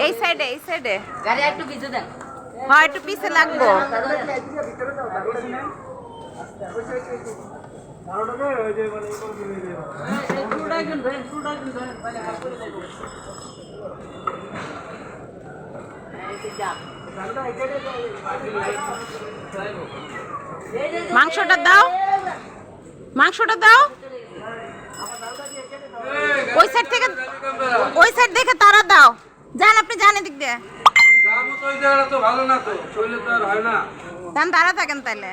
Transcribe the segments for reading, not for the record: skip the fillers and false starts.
এই সাইডে গাড়ি একটু পিছে দেন। হ্যাঁ একটু পিছে লাগবো। মাংসটা দাও, মাংসটা দাও। ওই সাইড দেখে তারা দাও। যান আপনি, যান এদিক দিয়ে। তারা থাকেন তাইলে।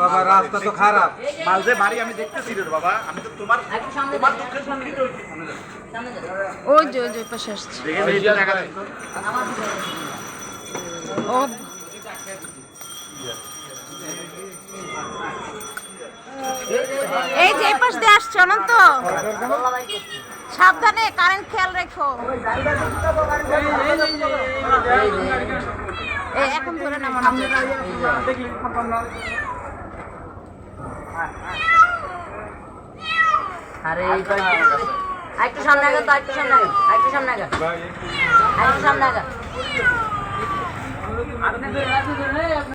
বাবা রাস্তা তো খারাপ, মাল যে বাড়ি আমি দেখতেছি রে বাবা, আমি তো তোমার দুঃখের সঙ্গেই তো ওই যে পাশে আসছে। ও এই যে পাশ দিয়ে আসছে অনন্ত, সাবধানে, কারেন্ট খেয়াল রেখো। এখন ধরে না মনে হচ্ছে। আরে একটু সামনে আগা, তো একটু সামনে আগা, একটু সামনে আগা, একটু সামনে আগা।